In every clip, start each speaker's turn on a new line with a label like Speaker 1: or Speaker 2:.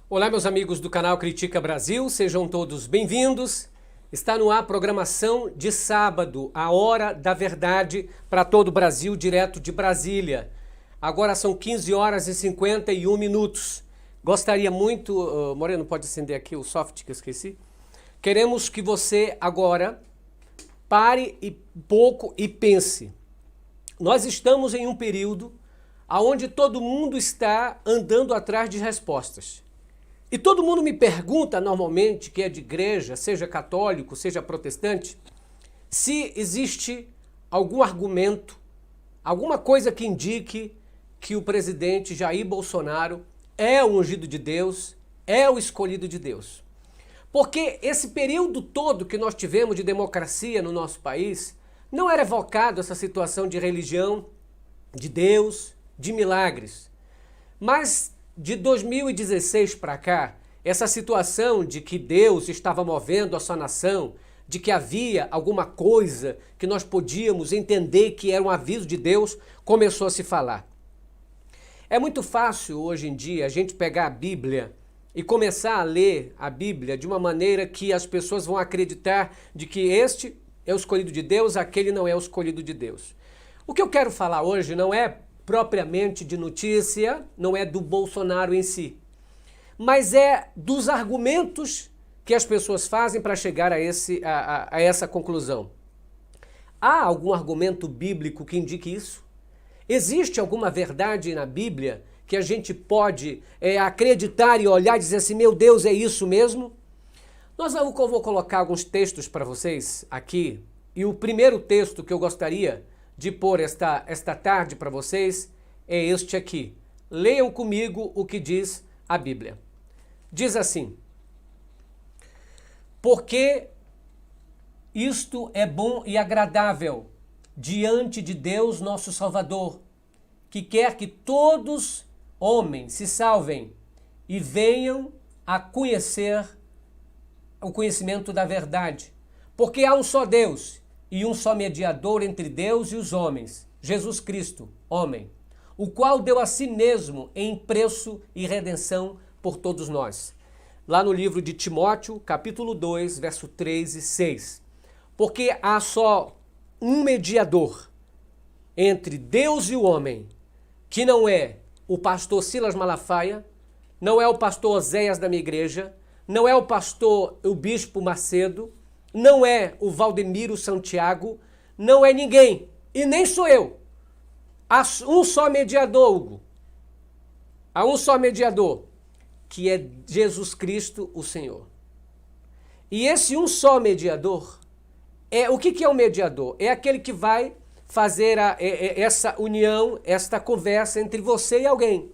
Speaker 1: Olá, meus amigos do canal Critica Brasil, sejam todos bem-vindos. Está no ar a programação de sábado, a Hora da Verdade para todo o Brasil, direto de Brasília. Agora são 15 horas e 51 minutos. Gostaria muito, Moreno, pode acender aqui o soft que eu esqueci? Queremos que você agora pare um pouco e pense. Nós estamos em um período onde todo mundo está andando atrás de respostas. E todo mundo me pergunta, normalmente, que é de igreja, seja católico, seja protestante, se existe algum argumento, alguma coisa que indique que o presidente Jair Bolsonaro é o ungido de Deus, é o escolhido de Deus. Porque esse período todo que nós tivemos de democracia no nosso país, não era evocado essa situação de religião, de Deus, de milagres. Mas de 2016 para cá, essa situação de que Deus estava movendo a sua nação, de que havia alguma coisa que nós podíamos entender que era um aviso de Deus, começou a se falar. É muito fácil hoje em dia a gente pegar a Bíblia e começar a ler a Bíblia de uma maneira que as pessoas vão acreditar de que este é o escolhido de Deus, aquele não é o escolhido de Deus. O que eu quero falar hoje não é propriamente de notícia, não é do Bolsonaro em si, mas é dos argumentos que as pessoas fazem para chegar a essa conclusão. Há algum argumento bíblico que indique isso? Existe alguma verdade na Bíblia que a gente pode acreditar e olhar e dizer assim, meu Deus, é isso mesmo? Eu vou colocar alguns textos para vocês aqui, e o primeiro texto que eu gostaria de pôr esta tarde para vocês é este aqui. Leiam comigo o que diz a Bíblia. Diz assim: porque isto é bom e agradável diante de Deus nosso Salvador, que quer que todos homens se salvem e venham a conhecer o conhecimento da verdade. Porque há um só Deus e um só mediador entre Deus e os homens, Jesus Cristo, homem, o qual deu a si mesmo em preço e redenção por todos nós. Lá no livro de Timóteo, capítulo 2, verso 3 e 6. Porque há só um mediador entre Deus e o homem, que não é o pastor Silas Malafaia, não é o pastor Oséias da minha igreja, não é o bispo Macedo, não é o Valdemiro Santiago, não é ninguém, e nem sou eu. Há um só mediador, Hugo. Há um só mediador, que é Jesus Cristo, o Senhor. E esse um só mediador, o que é um mediador? É aquele que vai fazer essa união, esta conversa entre você e alguém.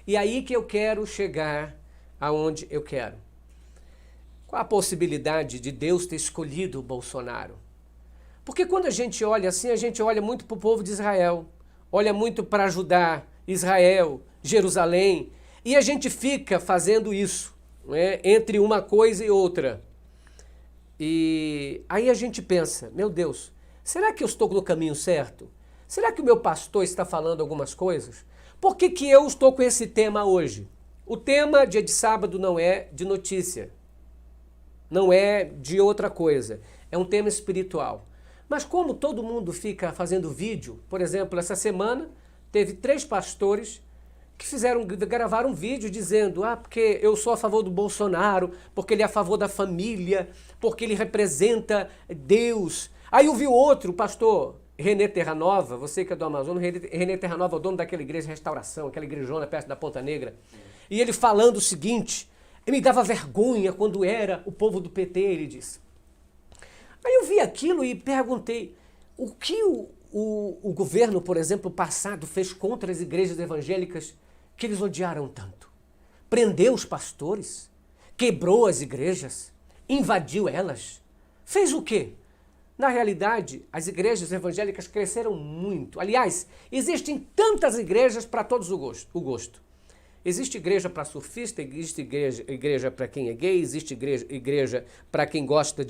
Speaker 1: E aí que eu quero chegar aonde eu quero. Qual a possibilidade de Deus ter escolhido o Bolsonaro? Porque quando a gente olha assim, a gente olha muito para o povo de Israel, olha muito para Judá, Israel, Jerusalém, e a gente fica fazendo isso, né, entre uma coisa e outra. E aí a gente pensa, meu Deus, será que eu estou no caminho certo? Será que o meu pastor está falando algumas coisas? Por que que eu estou com esse tema hoje? O tema, dia de sábado, não é de notícia. Não é de outra coisa, é um tema espiritual. Mas como todo mundo fica fazendo vídeo, por exemplo, essa semana teve 3 pastores que gravaram um vídeo dizendo, porque eu sou a favor do Bolsonaro, porque ele é a favor da família, porque ele representa Deus. Aí eu vi outro, o pastor René Terranova, você que é do Amazonas, René Terranova é o dono daquela igreja de restauração, aquela igrejona perto da Ponta Negra, e ele falando o seguinte: me dava vergonha quando era o povo do PT, ele disse. Aí eu vi aquilo e perguntei, o que o governo, por exemplo, passado fez contra as igrejas evangélicas que eles odiaram tanto? Prendeu os pastores? Quebrou as igrejas? Invadiu elas? Fez o quê? Na realidade, as igrejas evangélicas cresceram muito. Aliás, existem tantas igrejas para todos o gosto. Existe igreja para surfista, existe igreja para quem é gay, existe igreja para quem gosta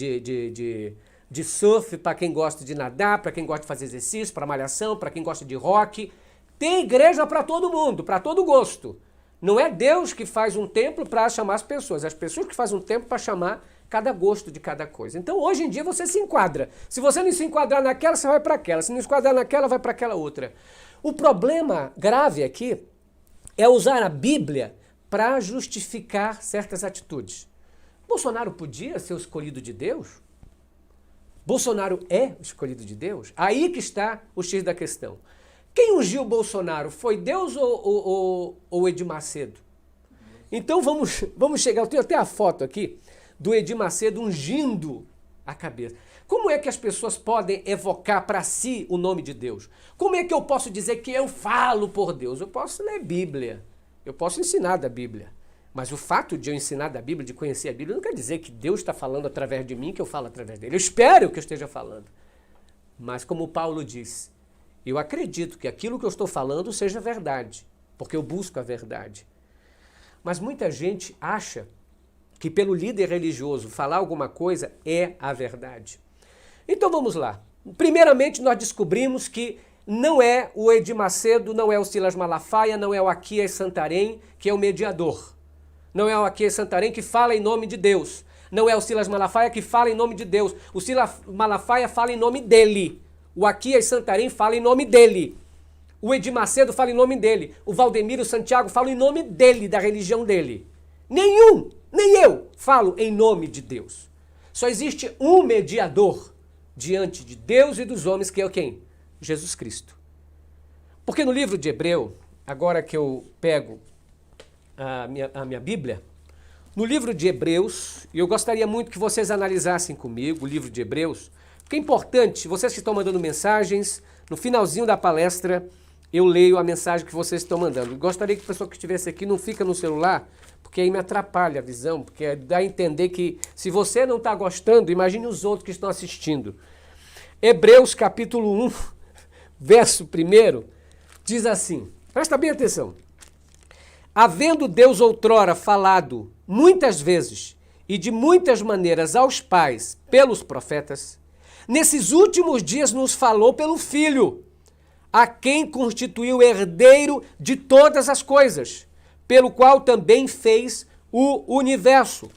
Speaker 1: de surf para quem gosta de nadar, para quem gosta de fazer exercício, para malhação, para quem gosta de rock. Tem igreja para todo mundo, para todo gosto. Não é Deus que faz um templo para chamar as pessoas que fazem um templo para chamar cada gosto de cada coisa. Então, hoje em dia, você se enquadra. Se você não se enquadrar naquela, você vai para aquela. Se não se enquadrar naquela, vai para aquela outra. O problema grave aqui é usar a Bíblia para justificar certas atitudes. Bolsonaro podia ser o escolhido de Deus? Bolsonaro é o escolhido de Deus? Aí que está o X da questão. Quem ungiu Bolsonaro? Foi Deus ou Edir Macedo? Então vamos chegar, eu tenho até a foto aqui do Edir Macedo ungindo a cabeça. Como é que as pessoas podem evocar para si o nome de Deus? Como é que eu posso dizer que eu falo por Deus? Eu posso ler Bíblia, eu posso ensinar da Bíblia. Mas o fato de eu ensinar da Bíblia, de conhecer a Bíblia, não quer dizer que Deus está falando através de mim, que eu falo através dele. Eu espero que eu esteja falando. Mas como Paulo diz, eu acredito que aquilo que eu estou falando seja verdade, porque eu busco a verdade. Mas muita gente acha que pelo líder religioso falar alguma coisa é a verdade. Então vamos lá. Primeiramente nós descobrimos que não é o Edir Macedo, não é o Silas Malafaia, não é o Aquias Santarém que é o mediador. Não é o Aquias Santarém que fala em nome de Deus. Não é o Silas Malafaia que fala em nome de Deus. O Silas Malafaia fala em nome dele. O Aquias Santarém fala em nome dele. O Edir Macedo fala em nome dele. O Valdemiro Santiago fala em nome dele, da religião dele. Nem eu falo em nome de Deus. Só existe um mediador diante de Deus e dos homens, que é quem? Jesus Cristo. Porque no livro de Hebreu, agora que eu pego a minha Bíblia, no livro de Hebreus, e eu gostaria muito que vocês analisassem comigo o livro de Hebreus, porque é importante, vocês que estão mandando mensagens, no finalzinho da palestra, eu leio a mensagem que vocês estão mandando. Eu gostaria que a pessoa que estivesse aqui não fica no celular, porque aí me atrapalha a visão, porque dá a entender que se você não está gostando, imagine os outros que estão assistindo. Hebreus capítulo 1, verso 1, diz assim, presta bem atenção. Havendo Deus outrora falado muitas vezes e de muitas maneiras aos pais pelos profetas, nesses últimos dias nos falou pelo Filho, a quem constituiu herdeiro de todas as coisas, pelo qual também fez o universo.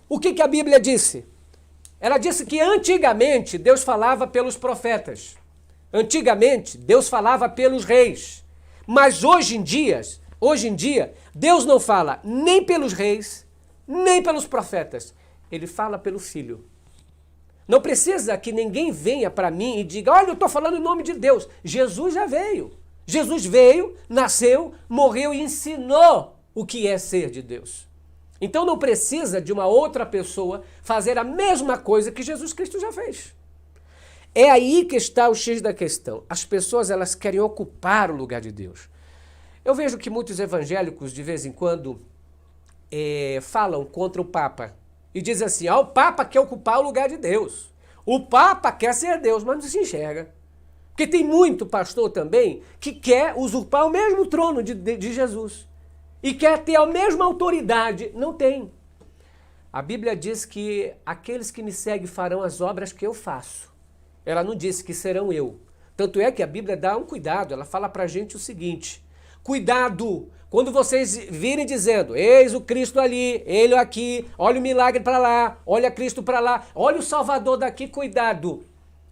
Speaker 1: O que a Bíblia disse? Ela disse que antigamente Deus falava pelos profetas. Antigamente Deus falava pelos reis. Mas hoje em dia, Deus não fala nem pelos reis, nem pelos profetas. Ele fala pelo Filho. Não precisa que ninguém venha para mim e diga, olha, eu estou falando em nome de Deus. Jesus já veio. Jesus veio, nasceu, morreu e ensinou o que é ser de Deus. Então não precisa de uma outra pessoa fazer a mesma coisa que Jesus Cristo já fez. É aí que está o X da questão. As pessoas, elas querem ocupar o lugar de Deus. Eu vejo que muitos evangélicos, de vez em quando, falam contra o Papa. E dizem assim, o Papa quer ocupar o lugar de Deus. O Papa quer ser Deus, mas não se enxerga. Porque tem muito pastor também que quer usurpar o mesmo trono de Jesus. E quer ter a mesma autoridade. Não tem. A Bíblia diz que aqueles que me seguem farão as obras que eu faço. Ela não disse que serão eu. Tanto é que a Bíblia dá um cuidado. Ela fala pra gente o seguinte, cuidado, quando vocês virem dizendo, eis o Cristo ali, ele aqui, olha o milagre para lá, olha Cristo para lá, olha o Salvador daqui, cuidado.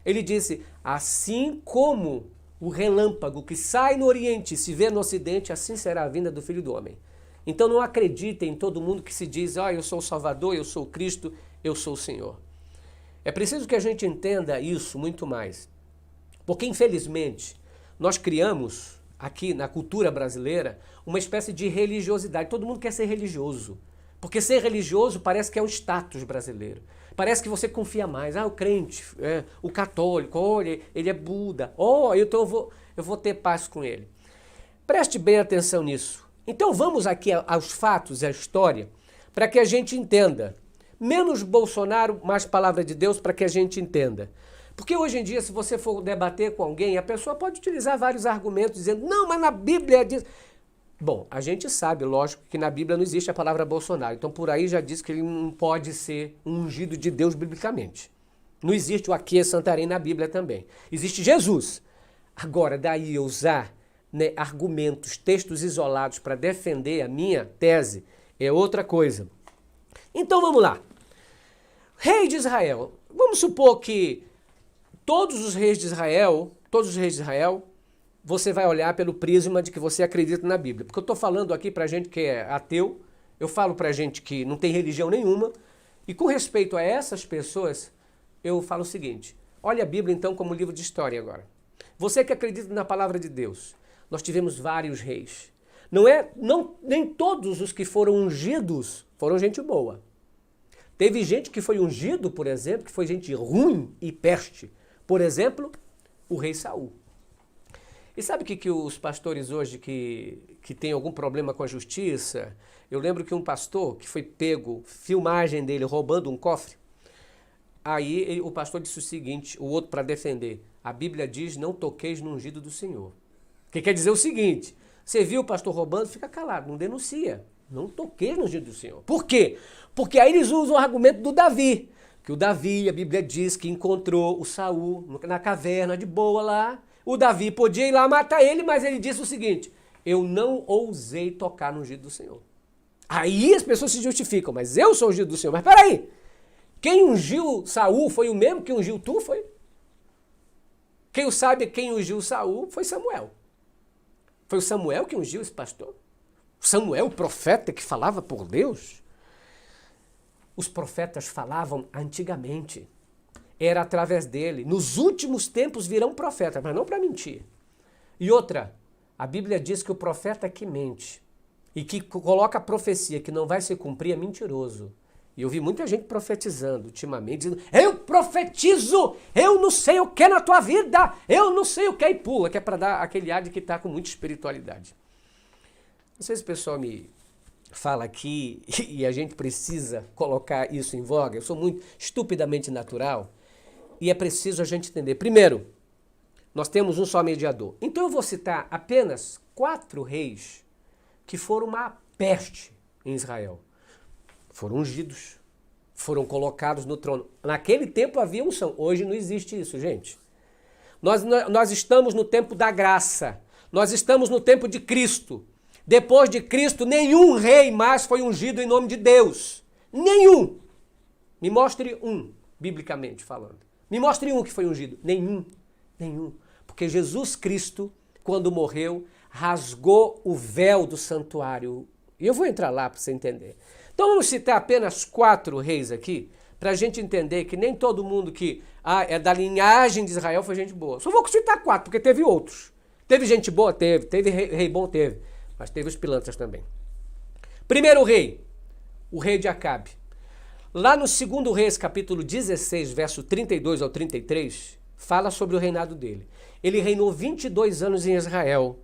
Speaker 1: Ele disse, assim como o relâmpago que sai no Oriente e se vê no Ocidente, assim será a vinda do Filho do Homem. Então não acreditem em todo mundo que se diz, eu sou o Salvador, eu sou o Cristo, eu sou o Senhor. É preciso que a gente entenda isso muito mais. Porque infelizmente nós criamos aqui na cultura brasileira, uma espécie de religiosidade. Todo mundo quer ser religioso. Porque ser religioso parece que é um status brasileiro. Parece que você confia mais. O crente, o católico, olha, ele é Buda. Então eu vou ter paz com ele. Preste bem atenção nisso. Então vamos aqui aos fatos e à história, para que a gente entenda. Menos Bolsonaro, mais palavra de Deus, para que a gente entenda. Porque hoje em dia, se você for debater com alguém, a pessoa pode utilizar vários argumentos dizendo, não, mas na Bíblia diz... Bom, a gente sabe, lógico, que na Bíblia não existe a palavra Bolsonaro. Então, por aí já diz que ele não pode ser um ungido de Deus biblicamente. Não existe o Aqui é Santarém na Bíblia também. Existe Jesus. Agora, daí eu usar, né, argumentos, textos isolados para defender a minha tese é outra coisa. Então vamos lá. Rei de Israel. Vamos supor que todos os reis de Israel, você vai olhar pelo prisma de que você acredita na Bíblia. Porque eu estou falando aqui para gente que é ateu, eu falo para gente que não tem religião nenhuma, e com respeito a essas pessoas, eu falo o seguinte: olha a Bíblia então como livro de história agora. Você que acredita na palavra de Deus, nós tivemos vários reis. Nem todos os que foram ungidos foram gente boa. Teve gente que foi ungido, por exemplo, que foi gente ruim e peste. Por exemplo, o rei Saul. E sabe o que os pastores hoje que tem algum problema com a justiça? Eu lembro que um pastor que foi pego, filmagem dele roubando um cofre, aí o pastor disse o seguinte, o outro para defender: a Bíblia diz, não toqueis no ungido do Senhor. Que quer dizer o seguinte: você viu o pastor roubando, fica calado, não denuncia. Não toqueis no ungido do Senhor. Por quê? Porque aí eles usam o argumento do Davi. Que o Davi, a Bíblia diz que encontrou o Saul na caverna de boa lá. O Davi podia ir lá matar ele, mas ele disse o seguinte: eu não ousei tocar no ungido do Senhor. Aí as pessoas se justificam, mas eu sou o ungido do Senhor. Mas peraí, quem ungiu Saul foi o mesmo que ungiu tu? Foi? Quem sabe quem ungiu Saul foi Samuel. Foi o Samuel que ungiu esse pastor? Samuel, o profeta que falava por Deus? Os profetas falavam antigamente. Era através dele. Nos últimos tempos virão profetas, mas não para mentir. E outra, a Bíblia diz que o profeta que mente e que coloca a profecia que não vai se cumprir é mentiroso. E eu vi muita gente profetizando ultimamente, dizendo: eu profetizo, eu não sei o que na tua vida, eu não sei o que, e pula, que é para dar aquele ar de que está com muita espiritualidade. Não sei se o pessoal me fala aqui e a gente precisa colocar isso em voga. Eu sou muito estupidamente natural e é preciso a gente entender. Primeiro, nós temos um só mediador. Então eu vou citar apenas 4 reis que foram uma peste em Israel. Foram ungidos, foram colocados no trono. Naquele tempo havia unção, hoje não existe isso, gente. Nós estamos no tempo da graça, nós estamos no tempo de Cristo. Depois de Cristo, nenhum rei mais foi ungido em nome de Deus. Nenhum. Me mostre um, biblicamente falando. Me mostre um que foi ungido. Nenhum. Porque Jesus Cristo, quando morreu, rasgou o véu do santuário. E eu vou entrar lá para você entender. Então vamos citar apenas 4 reis aqui, para a gente entender que nem todo mundo que é da linhagem de Israel foi gente boa. Só vou citar 4, porque teve outros. Teve gente boa? Teve rei bom? Teve. Mas teve os pilantras também. Primeiro rei, o rei de Acabe. Lá no 2 Reis, capítulo 16, verso 32 ao 33, fala sobre o reinado dele. Ele reinou 22 anos em Israel.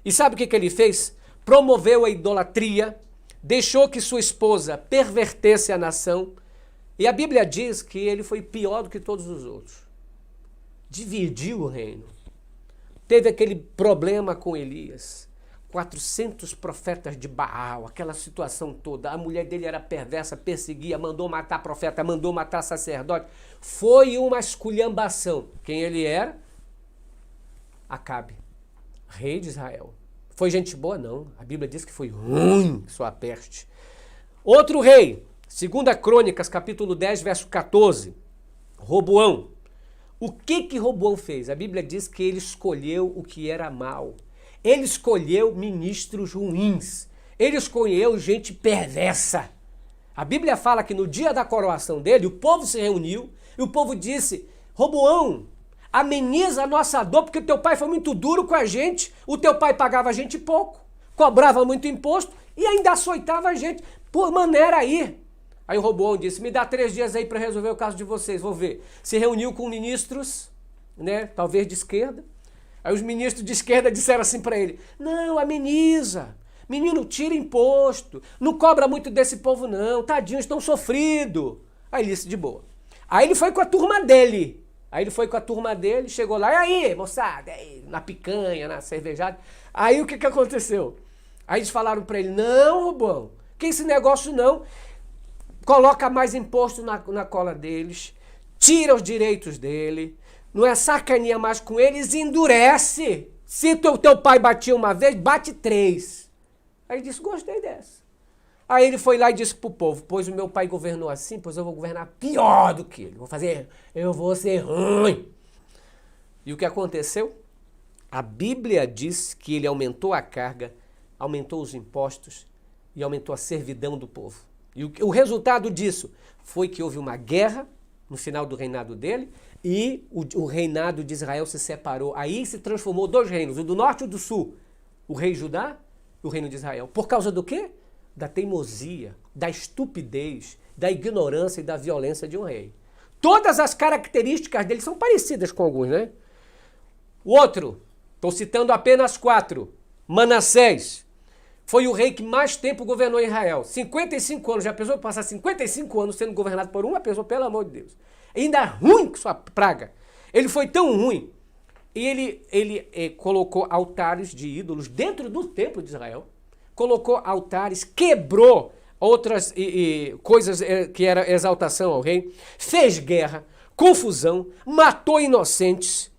Speaker 1: E sabe o que ele fez? Promoveu a idolatria, deixou que sua esposa pervertesse a nação. E a Bíblia diz que ele foi pior do que todos os outros. Dividiu o reino. Teve aquele problema com Elias. 400 profetas de Baal, aquela situação toda. A mulher dele era perversa, perseguia, mandou matar profeta, mandou matar sacerdote. Foi uma esculhambação. Quem ele era? Acabe, rei de Israel. Foi gente boa? Não. A Bíblia diz que foi ruim, sua peste. Outro rei, 2 Crônicas, capítulo 10, verso 14. Roboão. O que Roboão fez? A Bíblia diz que ele escolheu o que era mal. Ele escolheu ministros ruins. Ele escolheu gente perversa. A Bíblia fala que no dia da coroação dele, o povo se reuniu e o povo disse: Roboão, ameniza a nossa dor, porque teu pai foi muito duro com a gente. O teu pai pagava a gente pouco, cobrava muito imposto e ainda açoitava a gente. Por maneira aí. Aí o Roboão disse: me dá 3 dias aí para resolver o caso de vocês, vou ver. Se reuniu com ministros, né, talvez de esquerda. Aí os ministros de esquerda disseram assim para ele: não, ameniza. Menino, tira imposto. Não cobra muito desse povo não. Tadinhos, estão sofridos. Aí ele disse: de boa. Aí ele foi com a turma dele. Chegou lá: e aí, moçada? Aí, na picanha, na cervejada. Aí o que aconteceu? Aí eles falaram para ele: não, Roboão, que esse negócio não. Coloca mais imposto na cola deles. tira os direitos dele, não é sacaninha mais com eles, endurece. Se teu pai batia uma vez, bate 3. Aí ele disse, gostei dessa. Aí ele foi lá e disse pro povo, pois o meu pai governou assim, pois eu vou governar pior do que ele. Eu vou ser ruim. E o que aconteceu? A Bíblia diz que ele aumentou a carga, aumentou os impostos e aumentou a servidão do povo. E o resultado disso foi que houve uma guerra no final do reinado dele e o reinado de Israel se separou. Aí se transformou 2 reinos, o do norte e o do sul. O rei Judá e o reino de Israel. Por causa do quê? Da teimosia, da estupidez, da ignorância e da violência de um rei. Todas as características dele são parecidas com alguns, né? O outro, estou citando apenas 4, Manassés, foi o rei que mais tempo governou Israel. 55 anos, já pensou passar 55 anos sendo governado por uma pessoa, pelo amor de Deus. Ainda é ruim que sua praga. Ele foi tão ruim, e ele colocou altares de ídolos dentro do templo de Israel, colocou altares, quebrou outras coisas que era exaltação ao rei, fez guerra, confusão, matou inocentes,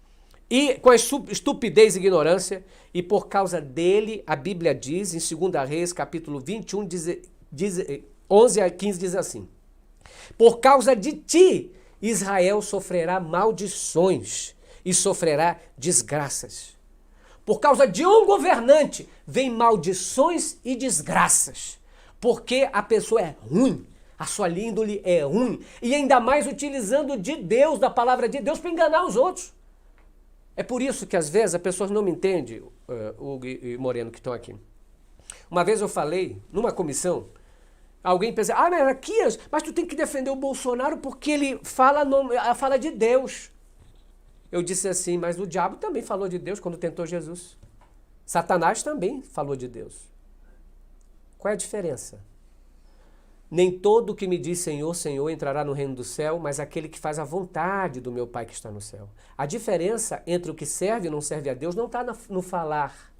Speaker 1: e com a estupidez e ignorância, e por causa dele, a Bíblia diz, em 2 Reis, capítulo 21, 11 a 15, diz assim, por causa de ti, Israel sofrerá maldições e sofrerá desgraças. Por causa de um governante, vem maldições e desgraças. Porque a pessoa é ruim, a sua índole é ruim. E ainda mais utilizando de Deus, da palavra de Deus, para enganar os outros. É por isso que às vezes as pessoas não me entendem, Hugo e Moreno, que estão aqui. Uma vez eu falei, numa comissão, alguém pensa, mas tu tem que defender o Bolsonaro porque ele fala de Deus. Eu disse assim, mas o diabo também falou de Deus quando tentou Jesus. Satanás também falou de Deus. Qual é a diferença? Nem todo que me diz Senhor, Senhor entrará no reino do céu, mas aquele que faz a vontade do meu Pai que está no céu. A diferença entre o que serve e não serve a Deus não está no falar,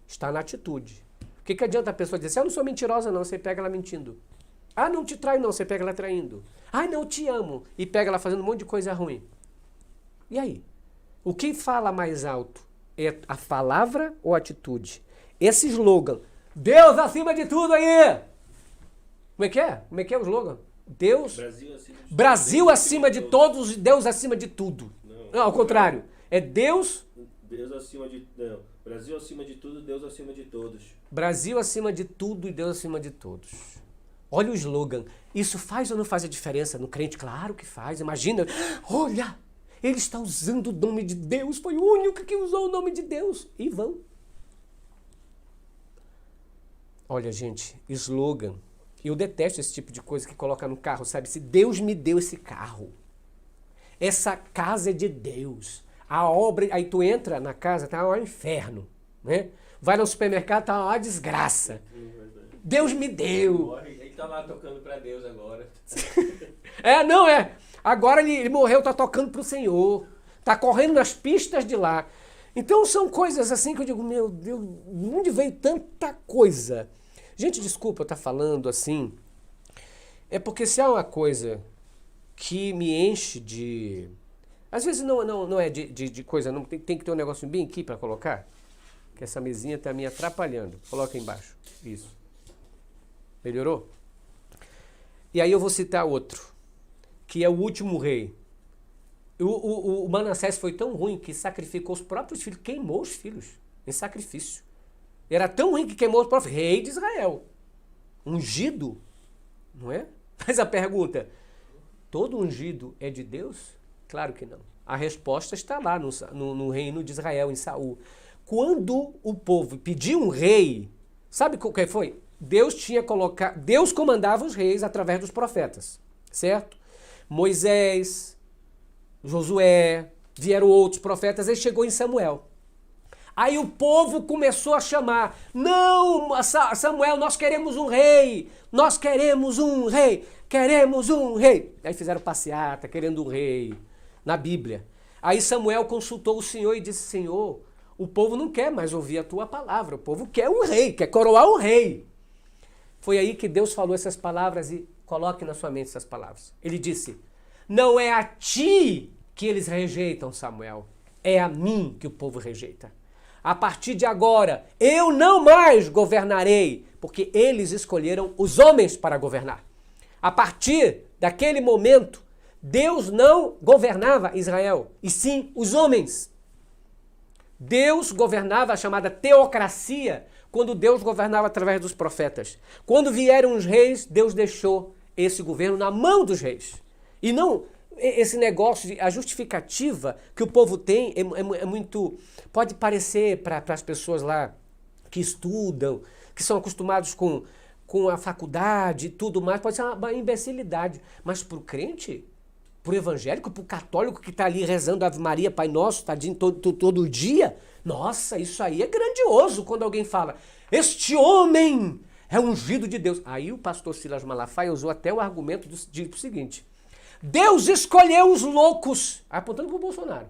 Speaker 1: está na atitude. O que adianta a pessoa dizer, eu não sou mentirosa não, você pega ela mentindo. Não te traio não, você pega ela traindo. Não, eu te amo, e pega ela fazendo um monte de coisa ruim. E aí? O que fala mais alto? É a palavra ou a atitude? Esse slogan, Deus acima de tudo aí! Como é que é? Como é que é o slogan? Deus, Brasil acima de todos, Deus acima de tudo. Não, ao contrário. É Deus
Speaker 2: acima de... Não. Brasil acima de tudo, Deus acima de todos.
Speaker 1: Brasil acima de tudo e Deus acima de todos. Olha o slogan. Isso faz ou não faz a diferença no crente? Claro que faz. Imagina, olha, ele está usando o nome de Deus, foi o único que usou o nome de Deus. E vão. Olha, gente, slogan. Eu detesto esse tipo de coisa que coloca no carro, sabe? Se Deus me deu esse carro, essa casa é de Deus. A obra, aí tu entra na casa, tá um inferno, né? Vai no supermercado, tá uma desgraça. Deus me deu.
Speaker 2: Ele tá lá tocando pra Deus agora.
Speaker 1: Agora ele morreu, tá tocando pro Senhor. Tá correndo nas pistas de lá. Então são coisas assim que eu digo, meu Deus, de onde veio tanta coisa? Gente, desculpa eu estar falando assim. É porque se há uma coisa que me enche de... Às vezes não é de coisa, não tem que ter um negócio bem aqui para colocar. Que essa mesinha está me atrapalhando. Coloca aí embaixo. Isso. Melhorou? E aí eu vou citar outro, que é o último rei. O Manassés foi tão ruim que sacrificou os próprios filhos, queimou os filhos em sacrifício. Era tão ruim que queimou os próprios rei de Israel. Ungido, não é? Mas a pergunta, todo ungido é de Deus? Claro que não. A resposta está lá no reino de Israel, em Saul. Quando o povo pediu um rei, sabe o que foi? Deus comandava os reis através dos profetas, certo? Moisés, Josué, vieram outros profetas, aí chegou em Samuel. Aí o povo começou a chamar, não, Samuel, nós queremos um rei, nós queremos um rei, queremos um rei. Aí fizeram passeata, querendo um rei, na Bíblia. Aí Samuel consultou o Senhor e disse, Senhor, o povo não quer mais ouvir a tua palavra, o povo quer um rei, quer coroar um rei. Foi aí que Deus falou essas palavras e coloque na sua mente essas palavras. Ele disse, Não é a ti que eles rejeitam, Samuel. É a mim que o povo rejeita. A partir de agora, eu não mais governarei, porque eles escolheram os homens para governar. A partir daquele momento, Deus não governava Israel, e sim os homens. Deus governava a chamada teocracia, quando Deus governava através dos profetas. Quando vieram os reis, Deus deixou esse governo na mão dos reis. E não esse negócio, a justificativa que o povo tem é muito... Pode parecer para as pessoas lá que estudam, que são acostumados com a faculdade e tudo mais, pode ser uma imbecilidade. Mas para o crente, para o evangélico, para o católico que está ali rezando Ave Maria, Pai Nosso, tadinho, todo dia, nossa, isso aí é grandioso quando alguém fala, este homem é ungido de Deus. Aí o pastor Silas Malafaia usou até o argumento do seguinte, Deus escolheu os loucos, apontando para o Bolsonaro,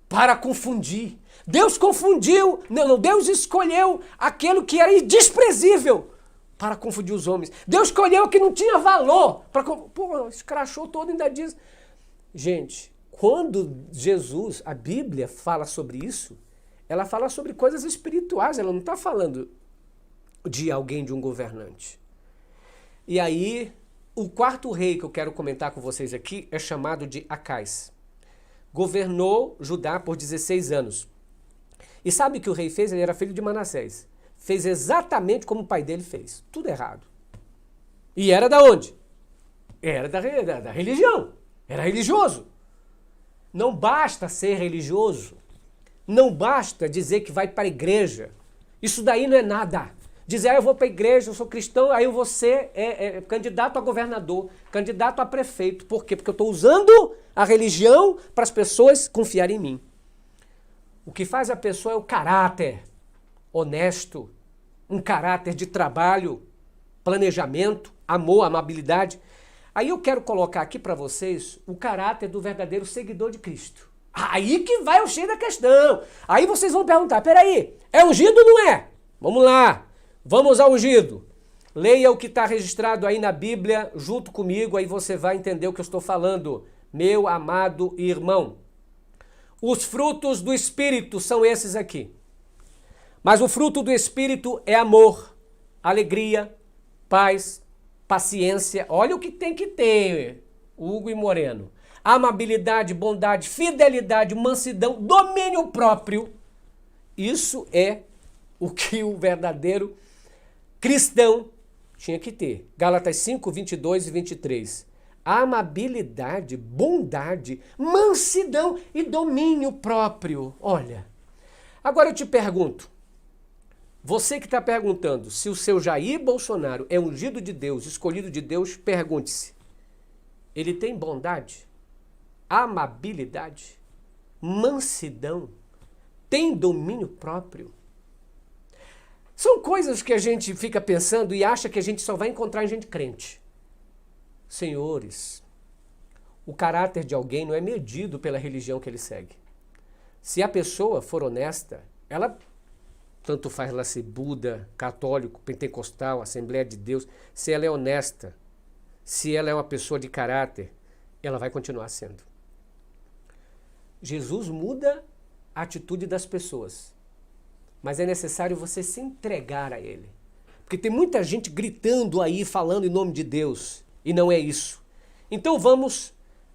Speaker 1: para confundir. Deus confundiu, Deus escolheu aquilo que era desprezível para confundir os homens. Deus escolheu o que não tinha valor. Pô, escrachou todo e ainda diz. Gente, quando Jesus, a Bíblia fala sobre isso, ela fala sobre coisas espirituais, ela não está falando de alguém, de um governante. E aí, o quarto rei que eu quero comentar com vocês aqui é chamado de Acais. Governou Judá por 16 anos. E sabe o que o rei fez? Ele era filho de Manassés. Fez exatamente como o pai dele fez. Tudo errado. E era da onde? Era da religião. Era religioso. Não basta ser religioso. Não basta dizer que vai para a igreja. Isso daí não é nada. Dizer, eu vou para a igreja, eu sou cristão, aí você é candidato a governador, candidato a prefeito. Por quê? Porque eu estou usando a religião para as pessoas confiarem em mim. O que faz a pessoa é o caráter honesto, um caráter de trabalho, planejamento, amor, amabilidade. Aí eu quero colocar aqui para vocês o caráter do verdadeiro seguidor de Cristo. Aí que vai o cheio da questão. Aí vocês vão perguntar, peraí, é ungido ou não é? Vamos lá, vamos ao ungido. Leia o que está registrado aí na Bíblia junto comigo, aí você vai entender o que eu estou falando, meu amado irmão. Os frutos do Espírito são esses aqui. Mas o fruto do Espírito é amor, alegria, paz, paciência. Olha o que tem que ter, Hugo e Moreno. Amabilidade, bondade, fidelidade, mansidão, domínio próprio. Isso é o que o verdadeiro cristão tinha que ter. Gálatas 5, 22 e 23. Amabilidade, bondade, mansidão e domínio próprio. Olha, agora eu te pergunto, você que está perguntando se o seu Jair Bolsonaro é ungido de Deus, escolhido de Deus, pergunte-se, ele tem bondade, amabilidade, mansidão, tem domínio próprio? São coisas que a gente fica pensando e acha que a gente só vai encontrar em gente crente. Senhores, o caráter de alguém não é medido pela religião que ele segue. Se a pessoa for honesta, ela, tanto faz ela ser Buda, católico, pentecostal, Assembleia de Deus, se ela é honesta, se ela é uma pessoa de caráter, ela vai continuar sendo. Jesus muda a atitude das pessoas, mas é necessário você se entregar a Ele. Porque tem muita gente gritando aí, falando em nome de Deus, e não é isso. Então vamos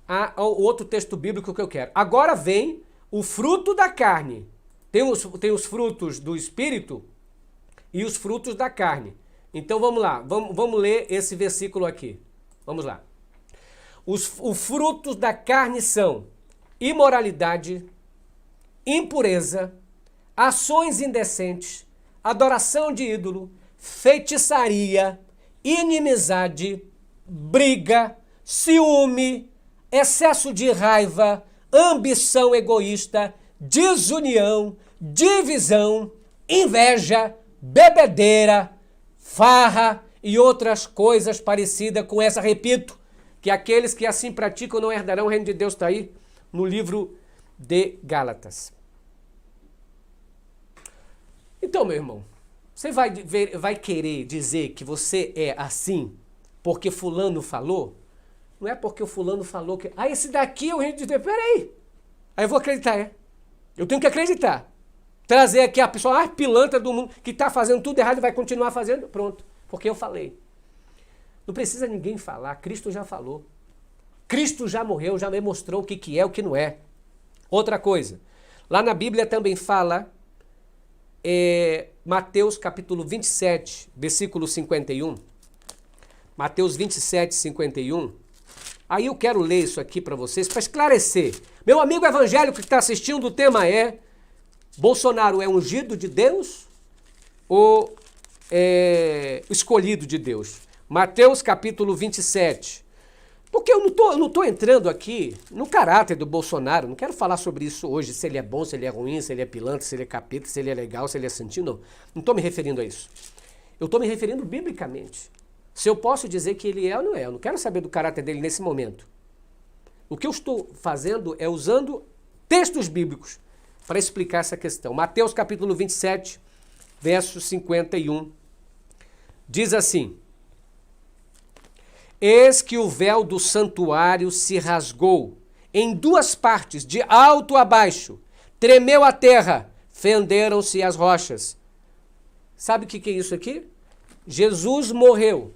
Speaker 1: ao outro texto bíblico que eu quero. Agora vem o fruto da carne. Tem os frutos do Espírito e os frutos da carne. Então vamos lá, vamos ler esse versículo aqui. Vamos lá. Os frutos da carne são imoralidade, impureza, ações indecentes, adoração de ídolo, feitiçaria, inimizade, briga, ciúme, excesso de raiva, ambição egoísta, desunião, divisão, inveja, bebedeira, farra e outras coisas parecidas com essa. Repito, que aqueles que assim praticam não herdarão o reino de Deus. Está aí no livro de Gálatas. Então, meu irmão, você vai querer dizer que você é assim porque fulano falou? Não é porque o fulano falou que... Ah, esse daqui é o reino de Deus. Peraí. Aí eu vou acreditar, Eu tenho que acreditar. Trazer aqui a pessoa mais pilantra do mundo, que está fazendo tudo errado e vai continuar fazendo. Pronto. Porque eu falei. Não precisa ninguém falar. Cristo já falou. Cristo já morreu, já me mostrou o que é, o que não é. Outra coisa. Lá na Bíblia também fala... Mateus capítulo 27, versículo 51. Mateus 27, 51. Aí eu quero ler isso aqui para vocês, para esclarecer. Meu amigo evangélico que está assistindo, o tema é: Bolsonaro é ungido de Deus ou escolhido de Deus? Mateus capítulo 27. Porque eu não tô entrando aqui no caráter do Bolsonaro, não quero falar sobre isso hoje, se ele é bom, se ele é ruim, se ele é pilantra, se ele é capeta, se ele é legal, se ele é santinho, não. Não estou me referindo a isso. Eu estou me referindo biblicamente. Se eu posso dizer que ele é ou não é, eu não quero saber do caráter dele nesse momento. O que eu estou fazendo é usando textos bíblicos para explicar essa questão. Mateus capítulo 27, verso 51, diz assim: Eis que o véu do santuário se rasgou em duas partes, de alto a baixo. Tremeu a terra, fenderam-se as rochas. Sabe o que é isso aqui? Jesus morreu.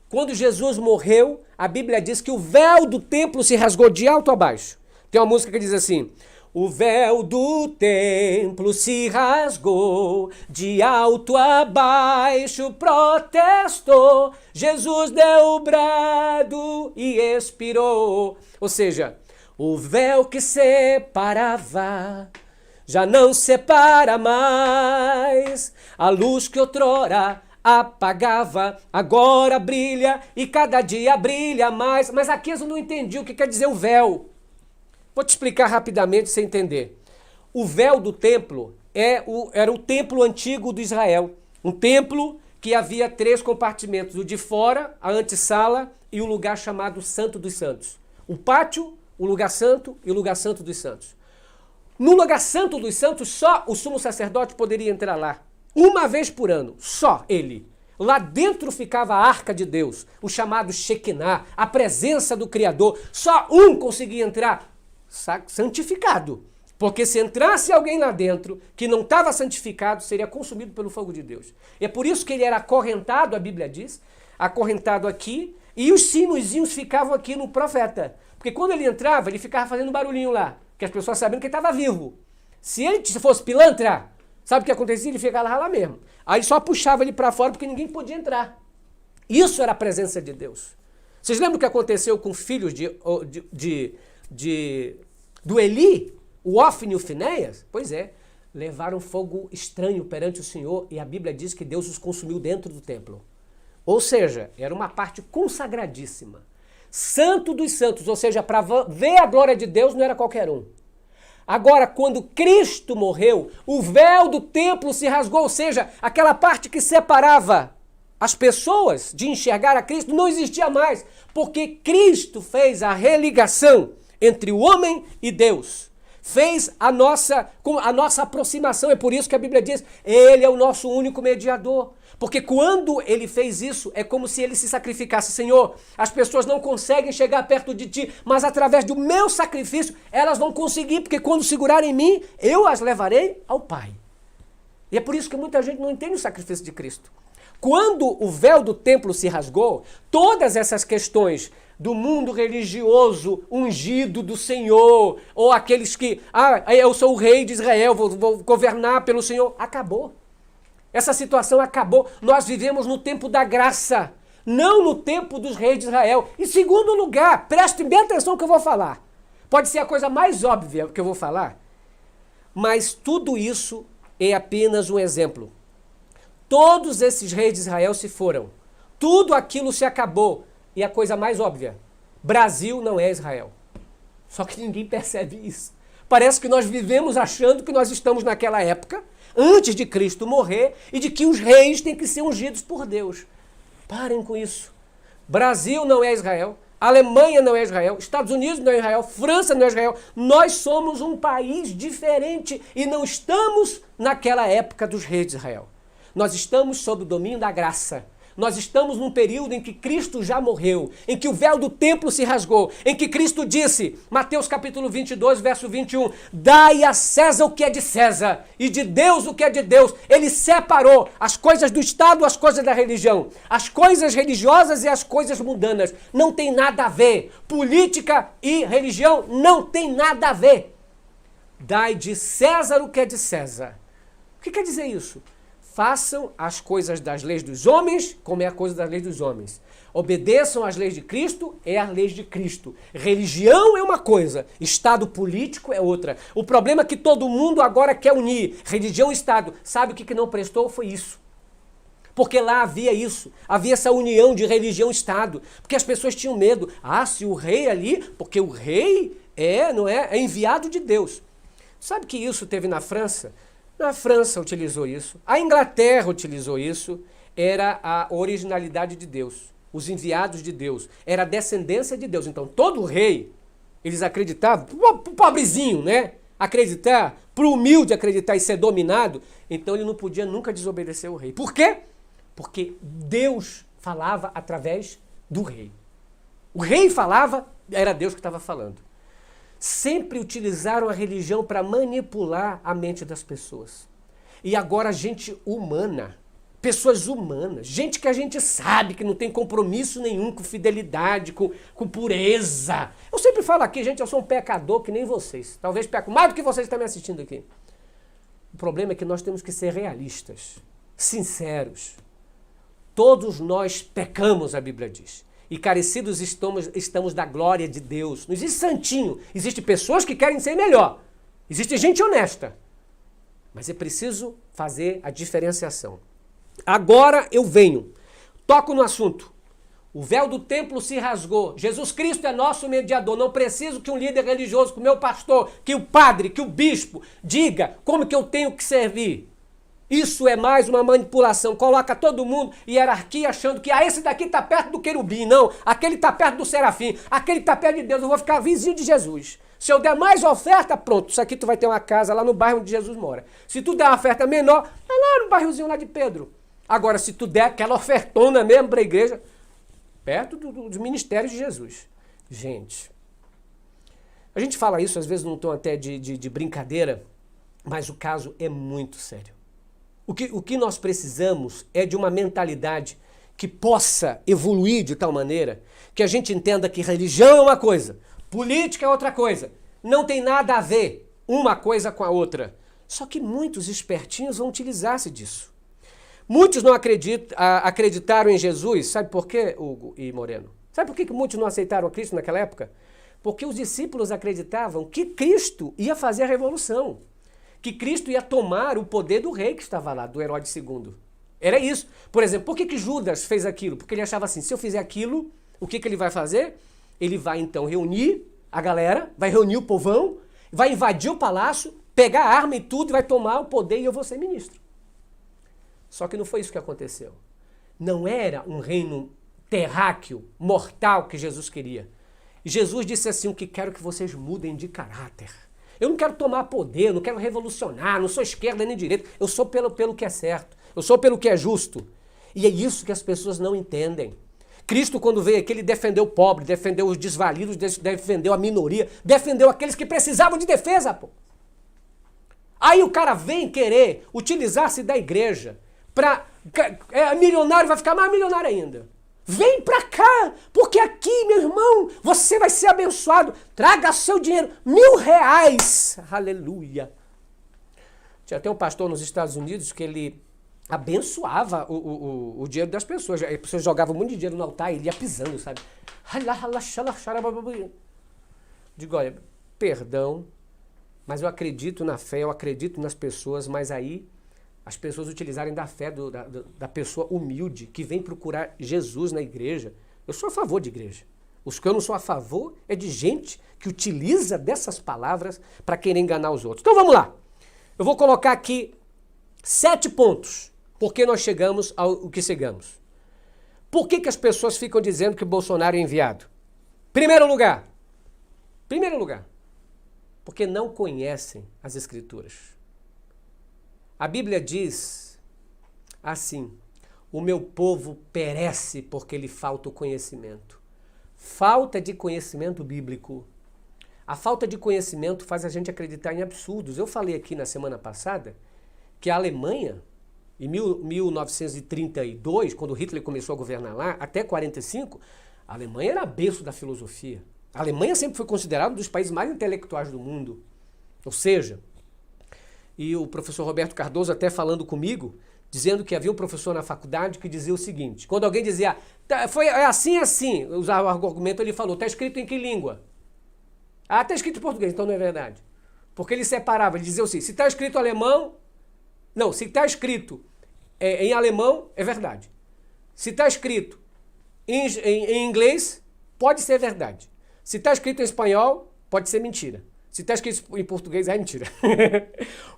Speaker 1: Quando Jesus morreu, a Bíblia diz que o véu do templo se rasgou de alto a baixo. Tem uma música que diz assim: o véu do templo se rasgou, de alto a baixo protestou, Jesus deu o brado e expirou. Ou seja, o véu que separava já não separa mais, a luz que outrora apagava, agora brilha e cada dia brilha mais. Mas aqui eu não entendi o que quer dizer o véu. Vou te explicar rapidamente para você entender. O véu do templo era o templo antigo de Israel. Um templo que havia 3 compartimentos. O de fora, a antessala e o lugar chamado Santo dos Santos. O pátio, o lugar santo e o lugar santo dos santos. No lugar santo dos santos, só o sumo sacerdote poderia entrar lá. Uma vez por ano, só ele. Lá dentro ficava a arca de Deus, o chamado Shekinah, a presença do Criador. Só um conseguia entrar santificado. Porque se entrasse alguém lá dentro que não estava santificado, seria consumido pelo fogo de Deus. E é por isso que ele era acorrentado, a Bíblia diz, acorrentado aqui, e os sinozinhos ficavam aqui no profeta. Porque quando ele entrava, ele ficava fazendo barulhinho lá, que as pessoas sabiam que ele estava vivo. Se ele fosse pilantra, sabe o que acontecia? Ele ficava lá mesmo. Aí só puxava ele para fora porque ninguém podia entrar. Isso era a presença de Deus. Vocês lembram o que aconteceu com os filhos do Eli, o Ofni e o Finéias? Pois é, levaram fogo estranho perante o Senhor e a Bíblia diz que Deus os consumiu dentro do templo. Ou seja, era uma parte consagradíssima. Santo dos santos, ou seja, para ver a glória de Deus não era qualquer um. Agora, quando Cristo morreu, o véu do templo se rasgou, ou seja, aquela parte que separava as pessoas de enxergar a Cristo não existia mais, porque Cristo fez a religação entre o homem e Deus. Fez a nossa aproximação, é por isso que a Bíblia diz, ele é o nosso único mediador. Porque quando ele fez isso, é como se ele se sacrificasse. Senhor, as pessoas não conseguem chegar perto de ti, mas através do meu sacrifício, elas vão conseguir, porque quando segurarem em mim, eu as levarei ao Pai. E é por isso que muita gente não entende o sacrifício de Cristo. Quando o véu do templo se rasgou, todas essas questões do mundo religioso ungido do Senhor, ou aqueles que, eu sou o rei de Israel, vou governar pelo Senhor, acabou. Essa situação acabou. Nós vivemos no tempo da graça, não no tempo dos reis de Israel. Em segundo lugar, prestem bem atenção no que eu vou falar. Pode ser a coisa mais óbvia que eu vou falar, mas tudo isso é apenas um exemplo. Todos esses reis de Israel se foram. Tudo aquilo se acabou. E a coisa mais óbvia, Brasil não é Israel. Só que ninguém percebe isso. Parece que nós vivemos achando que nós estamos naquela época, antes de Cristo morrer, e de que os reis têm que ser ungidos por Deus. Parem com isso. Brasil não é Israel, Alemanha não é Israel, Estados Unidos não é Israel, França não é Israel. Nós somos um país diferente e não estamos naquela época dos reis de Israel. Nós estamos sob o domínio da graça. Nós estamos num período em que Cristo já morreu, em que o véu do templo se rasgou, em que Cristo disse, Mateus capítulo 22, verso 21, dai a César o que é de César e de Deus o que é de Deus. Ele separou as coisas do Estado, as coisas da religião, as coisas religiosas e as coisas mundanas. Não tem nada a ver. Política e religião não tem nada a ver. Dai de César o que é de César. O que quer dizer isso? Façam as coisas das leis dos homens como é a coisa das leis dos homens. Obedeçam às leis de Cristo, é as leis de Cristo. Religião é uma coisa, Estado político é outra. O problema é que todo mundo agora quer unir religião e Estado. Sabe o que não prestou? Foi isso. Porque lá havia isso, havia essa união de religião e Estado. Porque as pessoas tinham medo. Ah, se o rei ali, porque o rei é enviado de Deus. Sabe que isso teve na França? A França utilizou isso, a Inglaterra utilizou isso, era a originalidade de Deus, os enviados de Deus, era a descendência de Deus. Então todo rei, eles acreditavam, pro pobrezinho, né? Acreditar, pro humilde acreditar e ser dominado, então ele não podia nunca desobedecer o rei. Por quê? Porque Deus falava através do rei. O rei falava, era Deus que estava falando. Sempre utilizaram a religião para manipular a mente das pessoas. E agora gente humana, pessoas humanas, gente que a gente sabe que não tem compromisso nenhum com fidelidade, com pureza. Eu sempre falo aqui, gente, eu sou um pecador que nem vocês. Talvez peco mais do que vocês estão me assistindo aqui. O problema é que nós temos que ser realistas, sinceros. Todos nós pecamos, a Bíblia diz. E carecidos estamos da glória de Deus. Não existe santinho. Existem pessoas que querem ser melhor. Existe gente honesta. Mas é preciso fazer a diferenciação. Agora eu venho. Toco no assunto. O véu do templo se rasgou. Jesus Cristo é nosso mediador. Não preciso que um líder religioso, que o meu pastor, que o padre, que o bispo diga como que eu tenho que servir. Isso é mais uma manipulação. Coloca todo mundo em hierarquia achando que esse daqui está perto do querubim. Não, aquele está perto do serafim. Aquele está perto de Deus. Eu vou ficar vizinho de Jesus. Se eu der mais oferta, pronto. Isso aqui tu vai ter uma casa lá no bairro onde Jesus mora. Se tu der uma oferta menor, é lá no bairrozinho lá de Pedro. Agora, se tu der aquela ofertona mesmo para a igreja, perto dos ministérios de Jesus. Gente, a gente fala isso às vezes num tom até de brincadeira, mas o caso é muito sério. O que nós precisamos é de uma mentalidade que possa evoluir de tal maneira que a gente entenda que religião é uma coisa, política é outra coisa. Não tem nada a ver uma coisa com a outra. Só que muitos espertinhos vão utilizar-se disso. Muitos não acreditaram em Jesus. Sabe por quê, Hugo e Moreno? Sabe por que muitos não aceitaram a Cristo naquela época? Porque os discípulos acreditavam que Cristo ia fazer a revolução. Que Cristo ia tomar o poder do rei que estava lá, do Herodes II. Era isso. Por exemplo, por que Judas fez aquilo? Porque ele achava assim, se eu fizer aquilo, o que ele vai fazer? Ele vai então reunir a galera, vai reunir o povão, vai invadir o palácio, pegar a arma e tudo, e vai tomar o poder e eu vou ser ministro. Só que não foi isso que aconteceu. Não era um reino terráqueo, mortal que Jesus queria. Jesus disse assim, o que quero que vocês mudem de caráter. Eu não quero tomar poder, não quero revolucionar, não sou esquerda nem direita. Eu sou pelo que é certo. Eu sou pelo que é justo. E é isso que as pessoas não entendem. Cristo, quando veio aqui, ele defendeu o pobre, defendeu os desvalidos, defendeu a minoria, defendeu aqueles que precisavam de defesa, pô. Aí o cara vem querer utilizar-se da igreja para... milionário, vai ficar mais milionário ainda. Vem pra cá, porque aqui, meu irmão, você vai ser abençoado. Traga seu dinheiro, R$1.000. Aleluia. Tinha até um pastor nos Estados Unidos que ele abençoava o dinheiro das pessoas. As pessoas jogavam muito de dinheiro no altar e ele ia pisando, sabe? Digo, olha, perdão, mas eu acredito na fé, eu acredito nas pessoas, mas aí... as pessoas utilizarem da fé da pessoa humilde que vem procurar Jesus na igreja. Eu sou a favor de igreja. Os que eu não sou a favor é de gente que utiliza dessas palavras para querer enganar os outros. Então vamos lá. Eu vou colocar aqui 7 pontos. Por que nós chegamos ao que chegamos? Por que as pessoas ficam dizendo que Bolsonaro é enviado? Primeiro lugar, porque não conhecem as Escrituras. A Bíblia diz assim, o meu povo perece porque lhe falta o conhecimento. Falta de conhecimento bíblico. A falta de conhecimento faz a gente acreditar em absurdos. Eu falei aqui na semana passada que a Alemanha, em 1932, quando Hitler começou a governar lá, até 1945, a Alemanha era berço da filosofia. A Alemanha sempre foi considerada um dos países mais intelectuais do mundo. Ou seja, e o professor Roberto Cardoso até falando comigo, dizendo que havia um professor na faculdade que dizia o seguinte, quando alguém dizia, é assim, usava o argumento, ele falou, está escrito em que língua? Ah, está escrito em português, então não é verdade. Porque ele separava, ele dizia assim, se está escrito alemão, não, se está escrito em alemão, é verdade. Se está escrito em inglês, pode ser verdade. Se está escrito em espanhol, pode ser mentira. Se está escrito em português, é mentira.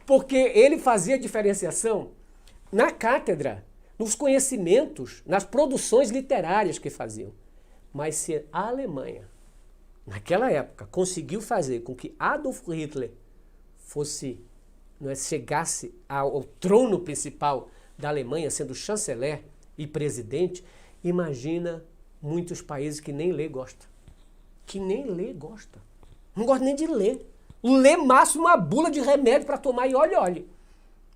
Speaker 1: Porque ele fazia diferenciação na cátedra, nos conhecimentos, nas produções literárias que faziam. Mas se a Alemanha, naquela época, conseguiu fazer com que Adolf Hitler chegasse ao trono principal da Alemanha, sendo chanceler e presidente, imagina muitos países que nem ler gosta. Que nem ler gosta. Não gosta nem de ler. Lê máximo uma bula de remédio para tomar e olhe.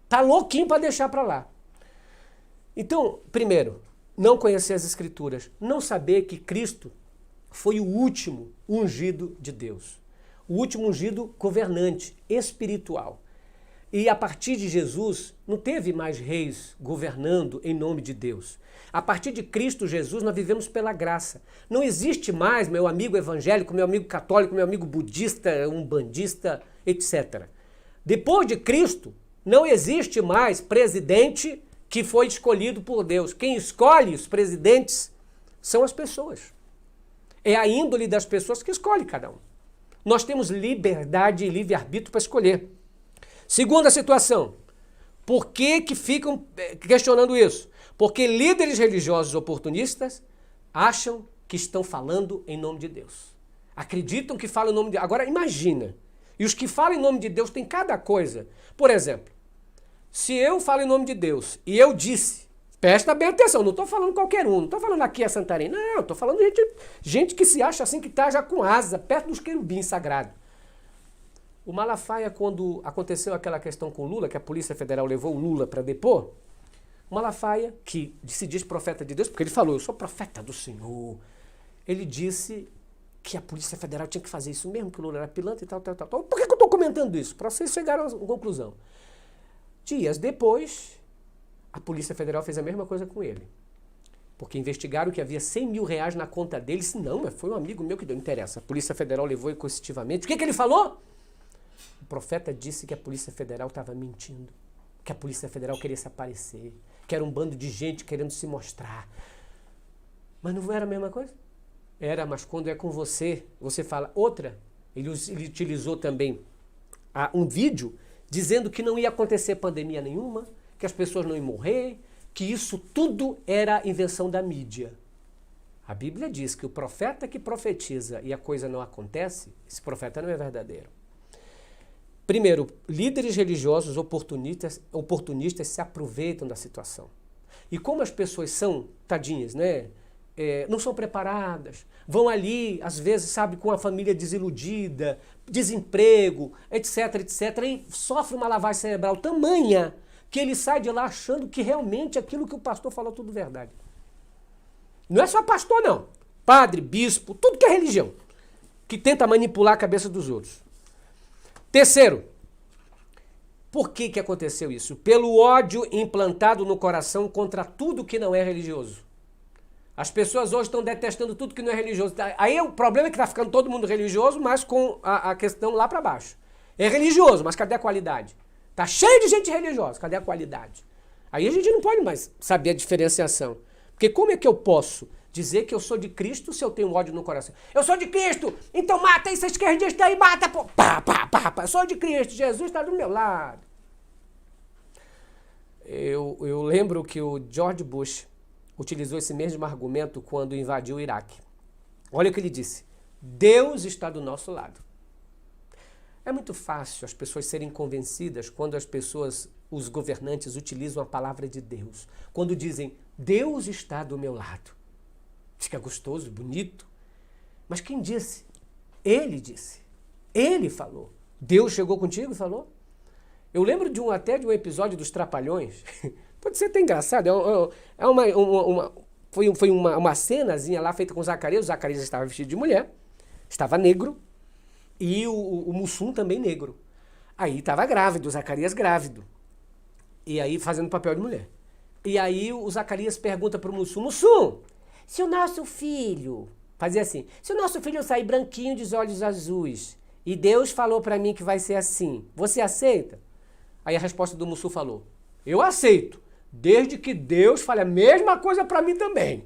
Speaker 1: Tá louquinho para deixar para lá. Então, primeiro, não conhecer as Escrituras. Não saber que Cristo foi o último ungido de Deus. O último ungido governante, espiritual. E a partir de Jesus, não teve mais reis governando em nome de Deus. A partir de Cristo Jesus, nós vivemos pela graça. Não existe mais meu amigo evangélico, meu amigo católico, meu amigo budista, umbandista, etc. Depois de Cristo, não existe mais presidente que foi escolhido por Deus. Quem escolhe os presidentes são as pessoas. É a índole das pessoas que escolhe cada um. Nós temos liberdade e livre-arbítrio para escolher. Segunda situação, por que ficam questionando isso? Porque líderes religiosos oportunistas acham que estão falando em nome de Deus. Acreditam que falam em nome de Deus. Agora imagina, e os que falam em nome de Deus têm cada coisa. Por exemplo, se eu falo em nome de Deus e eu disse, presta bem atenção, não estou falando qualquer um, não estou falando aqui a Santarém, não, estou falando gente que se acha assim que está já com asa, perto dos querubins sagrados. O Malafaia, quando aconteceu aquela questão com o Lula, que a Polícia Federal levou o Lula para depor, o Malafaia, que se diz profeta de Deus, porque ele falou, eu sou profeta do Senhor, ele disse que a Polícia Federal tinha que fazer isso mesmo, que o Lula era pilantra e tal. Por que eu estou comentando isso? Para vocês chegarem à conclusão. Dias depois, a Polícia Federal fez a mesma coisa com ele. Porque investigaram que havia 100 mil reais na conta dele. Disse, não, mas foi um amigo meu que deu. Não interessa. A Polícia Federal levou coercitivamente. O que ele falou? O profeta disse que a Polícia Federal estava mentindo. Que a Polícia Federal queria se aparecer. Que era um bando de gente querendo se mostrar. Mas não era a mesma coisa? Era, mas quando é com você, você fala. Outra, ele utilizou também um vídeo dizendo que não ia acontecer pandemia nenhuma, que as pessoas não iam morrer, que isso tudo era invenção da mídia. A Bíblia diz que o profeta que profetiza e a coisa não acontece, esse profeta não é verdadeiro. Primeiro, líderes religiosos oportunistas se aproveitam da situação. E como as pessoas são, tadinhas, né? Não são preparadas, vão ali, às vezes, sabe, com a família desiludida, desemprego, etc, e sofre uma lavagem cerebral tamanha que ele sai de lá achando que realmente aquilo que o pastor falou é tudo verdade. Não é só pastor, não. Padre, bispo, tudo que é religião, que tenta manipular a cabeça dos outros. Terceiro, por que aconteceu isso? Pelo ódio implantado no coração contra tudo que não é religioso. As pessoas hoje estão detestando tudo que não é religioso. Aí o problema é que está ficando todo mundo religioso, mas com a questão lá para baixo. É religioso, mas cadê a qualidade? Está cheio de gente religiosa, cadê a qualidade? Aí a gente não pode mais saber a diferenciação. Porque como é que eu posso dizer que eu sou de Cristo se eu tenho ódio no coração? Eu sou de Cristo, então mata esse esquerdista aí, mata, pô. Eu sou de Cristo, Jesus está do meu lado. Eu lembro que o George Bush utilizou esse mesmo argumento quando invadiu o Iraque. Olha o que ele disse. Deus está do nosso lado. É muito fácil as pessoas serem convencidas quando as pessoas os governantes utilizam a palavra de Deus. Quando dizem, Deus está do meu lado. Fica gostoso, bonito. Mas quem disse? Ele disse. Ele falou. Deus chegou contigo e falou? Eu lembro até de um episódio dos Trapalhões. Pode ser até engraçado. Foi uma cenazinha lá feita com o Zacarias. O Zacarias estava vestido de mulher. Estava negro. E o Mussum também negro. Aí estava grávido, o Zacarias grávido. E aí fazendo papel de mulher. E aí o Zacarias pergunta para o Mussum, Mussum, se o nosso filho, fazia assim, se o nosso filho sair branquinho de olhos azuis, e Deus falou para mim que vai ser assim, você aceita? Aí a resposta do Mussum falou, eu aceito, desde que Deus fale a mesma coisa para mim também.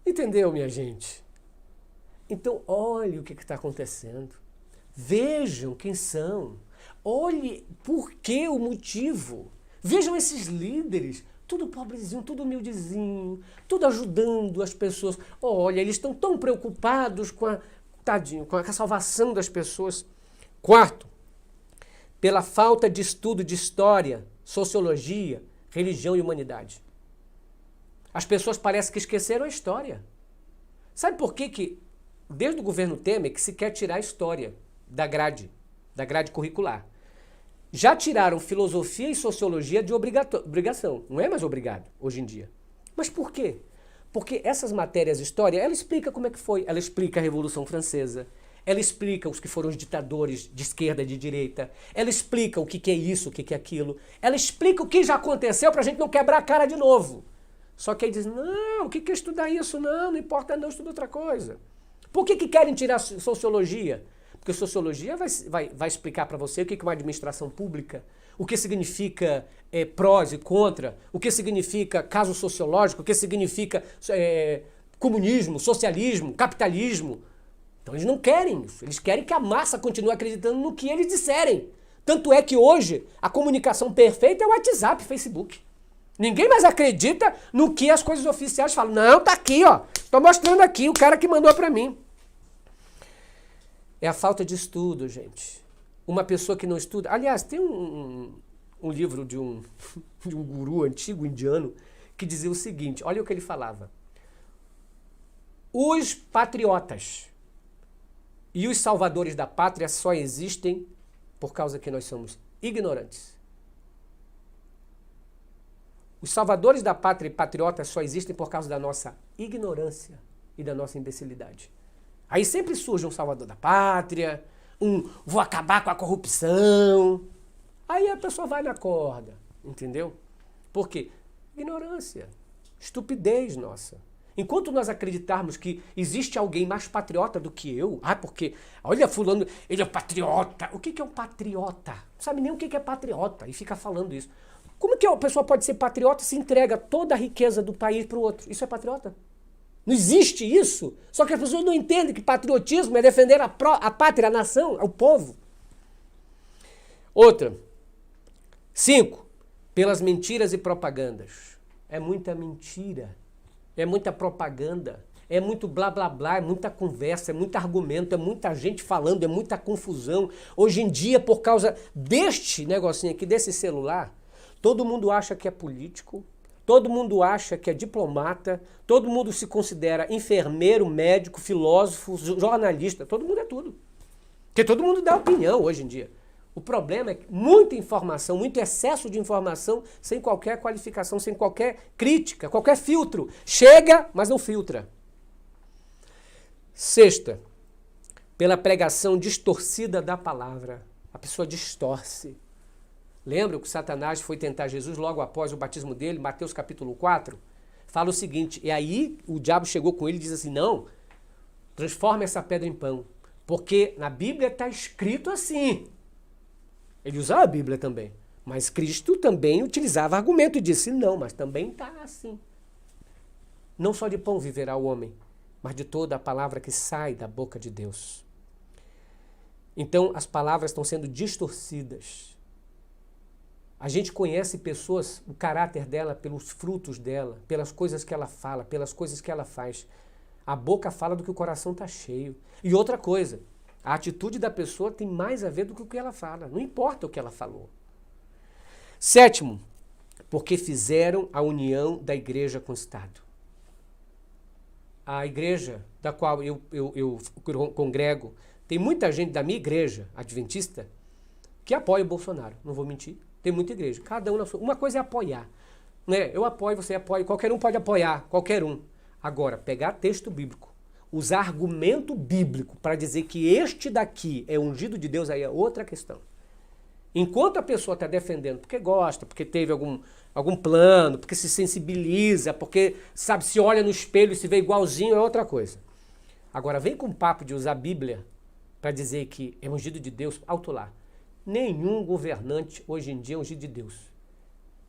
Speaker 1: Entendeu, minha gente? Então, olhe o que está acontecendo. Vejam quem são. Olhe por que o motivo. Vejam esses líderes, tudo pobrezinho, tudo humildezinho, tudo ajudando as pessoas. Olha, eles estão tão preocupados com a salvação das pessoas. Quarto, pela falta de estudo de história, sociologia, religião e humanidade. As pessoas parecem que esqueceram a história. Sabe por que desde o governo Temer, que se quer tirar a história da grade curricular? Já tiraram filosofia e sociologia de obrigação. Não é mais obrigado hoje em dia. Mas por quê? Porque essas matérias de história, ela explica como é que foi. Ela explica a Revolução Francesa. Ela explica os que foram os ditadores de esquerda e de direita. Ela explica o que é isso, o que é aquilo. Ela explica o que já aconteceu para a gente não quebrar a cara de novo. Só que aí diz, não, o que é estudar isso? Não importa não, estuda outra coisa. Por que querem tirar sociologia? Porque sociologia vai explicar para você o que é uma administração pública, o que significa prós e contra, o que significa caso sociológico, o que significa comunismo, socialismo, capitalismo. Então eles não querem isso. Eles querem que a massa continue acreditando no que eles disserem. Tanto é que hoje a comunicação perfeita é o WhatsApp, Facebook. Ninguém mais acredita no que as coisas oficiais falam. Não, tá aqui, ó. Tô mostrando aqui o cara que mandou para mim. É a falta de estudo, gente. Uma pessoa que não estuda... Aliás, tem um livro de um guru antigo indiano que dizia o seguinte, olha o que ele falava. Os patriotas e os salvadores da pátria só existem por causa que nós somos ignorantes. Os salvadores da pátria e patriotas só existem por causa da nossa ignorância e da nossa imbecilidade. Aí sempre surge um salvador da pátria, vou acabar com a corrupção. Aí a pessoa vai na corda, entendeu? Por quê? Ignorância, estupidez nossa. Enquanto nós acreditarmos que existe alguém mais patriota do que eu, porque, olha fulano, ele é patriota. O que é um patriota? Não sabe nem o que é patriota e fica falando isso. Como que a pessoa pode ser patriota se entrega toda a riqueza do país para o outro? Isso é patriota? Não existe isso. Só que as pessoas não entendem que patriotismo é defender a pátria, a nação, o povo. Outra. 5. Pelas mentiras e propagandas. É muita mentira. É muita propaganda. É muito blá blá blá, é muita conversa, é muito argumento, é muita gente falando, é muita confusão. Hoje em dia, por causa deste negocinho aqui, desse celular, todo mundo acha que é político. Todo mundo acha que é diplomata, todo mundo se considera enfermeiro, médico, filósofo, jornalista, todo mundo é tudo. Porque todo mundo dá opinião hoje em dia. O problema é que muita informação, muito excesso de informação, sem qualquer qualificação, sem qualquer crítica, qualquer filtro. Chega, mas não filtra. 6. Pela pregação distorcida da palavra. A pessoa distorce. Lembra que Satanás foi tentar Jesus logo após o batismo dele, Mateus capítulo 4? Fala o seguinte, e aí o diabo chegou com ele e diz assim, não, transforma essa pedra em pão, porque na Bíblia está escrito assim. Ele usava a Bíblia também, mas Cristo também utilizava argumento e disse, não, mas também está assim. Não só de pão viverá o homem, mas de toda a palavra que sai da boca de Deus. Então as palavras estão sendo distorcidas. A gente conhece pessoas, o caráter dela, pelos frutos dela, pelas coisas que ela fala, pelas coisas que ela faz. A boca fala do que o coração está cheio. E outra coisa, a atitude da pessoa tem mais a ver do que o que ela fala. Não importa o que ela falou. Sétimo, porque fizeram a união da igreja com o Estado. A igreja da qual eu congrego, tem muita gente da minha igreja adventista que apoia o Bolsonaro, não vou mentir. Tem muita igreja, cada um na sua. Uma coisa é apoiar, né? Eu apoio, você apoia, qualquer um pode apoiar, qualquer um. Agora, pegar texto bíblico, usar argumento bíblico para dizer que este daqui é ungido de Deus, aí é outra questão. Enquanto a pessoa está defendendo porque gosta, porque teve algum plano, porque se sensibiliza, porque, sabe, se olha no espelho e se vê igualzinho, é outra coisa. Agora, vem com o papo de usar a Bíblia para dizer que é ungido de Deus, alto lá. Nenhum governante hoje em dia é ungido de Deus.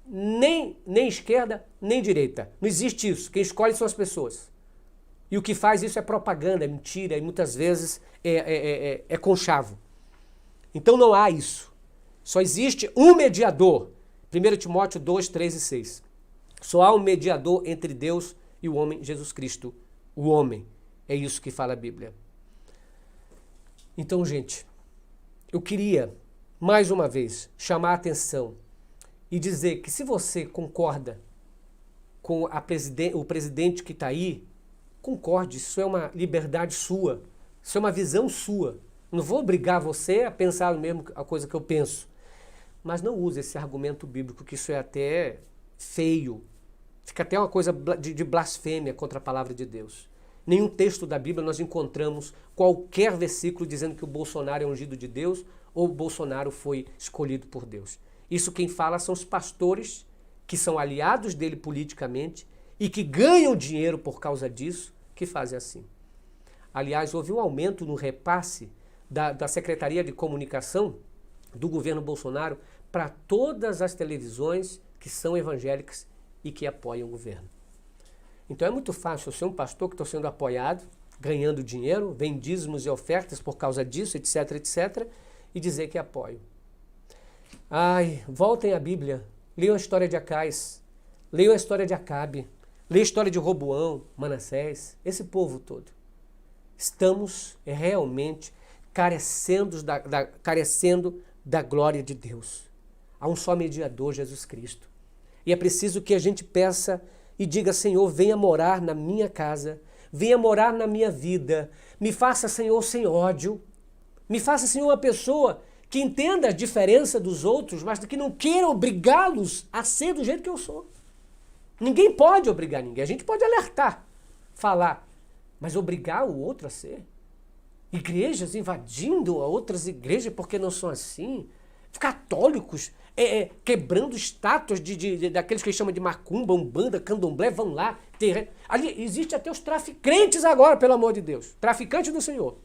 Speaker 1: Nem esquerda, nem direita. Não existe isso. Quem escolhe são as pessoas. E o que faz isso é propaganda, é mentira, e muitas vezes é conchavo. Então não há isso. Só existe um mediador. 1 Timóteo 2, 3 e 6. Só há um mediador entre Deus e o homem, Jesus Cristo, o homem. É isso que fala a Bíblia. Então, gente, eu queria, mais uma vez, chamar a atenção e dizer que se você concorda com o presidente que está aí, concorde, isso é uma liberdade sua, isso é uma visão sua. Não vou obrigar você a pensar a mesma coisa que eu penso. Mas não use esse argumento bíblico, que isso é até feio. Fica até uma coisa de blasfêmia contra a palavra de Deus. Nenhum texto da Bíblia nós encontramos qualquer versículo dizendo que o Bolsonaro é ungido de Deus ou o Bolsonaro foi escolhido por Deus. Isso quem fala são os pastores que são aliados dele politicamente e que ganham dinheiro por causa disso, que fazem assim. Aliás, houve um aumento no repasse da Secretaria de Comunicação do governo Bolsonaro para todas as televisões que são evangélicas e que apoiam o governo. Então é muito fácil eu ser um pastor que estou sendo apoiado, ganhando dinheiro, vem dízimos e ofertas por causa disso, etc, etc, e dizer que apoio. Ai, voltem à Bíblia, leiam a história de Acais, leiam a história de Acabe, leiam a história de Roboão, Manassés, esse povo todo. Estamos realmente carecendo da glória de Deus. Há um só mediador, Jesus Cristo. E é preciso que a gente peça e diga, Senhor, venha morar na minha casa, venha morar na minha vida, me faça, Senhor, sem ódio, me faça, Senhor, uma pessoa que entenda a diferença dos outros, mas que não queira obrigá-los a ser do jeito que eu sou. Ninguém pode obrigar ninguém, a gente pode alertar, falar, mas obrigar o outro a ser? Igrejas invadindo a outras igrejas porque não são assim, católicos quebrando estátuas daqueles que chamam de macumba, umbanda, candomblé, vão lá. Ali existe até os traficantes agora, pelo amor de Deus. Traficantes do Senhor.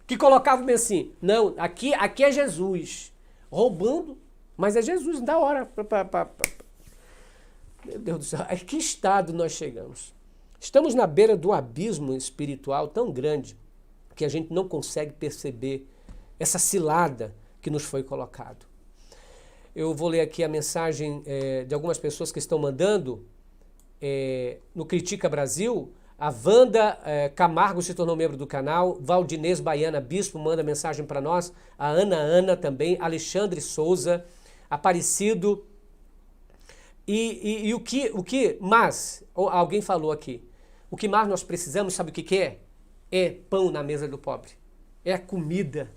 Speaker 1: Que colocavam assim, não, aqui é Jesus. Roubando, mas é Jesus, da hora. Meu Deus do céu, a que estado nós chegamos? Estamos na beira do abismo espiritual tão grande que a gente não consegue perceber essa cilada que nos foi colocado. Eu vou ler aqui a mensagem de algumas pessoas que estão mandando no Critica Brasil. A Wanda Camargo se tornou membro do canal. Valdinês Baiana Bispo manda mensagem para nós. A Ana também. Alexandre Souza. Aparecido. E o que mais? Alguém falou aqui. O que mais nós precisamos, sabe o que é? É pão na mesa do pobre. É a comida.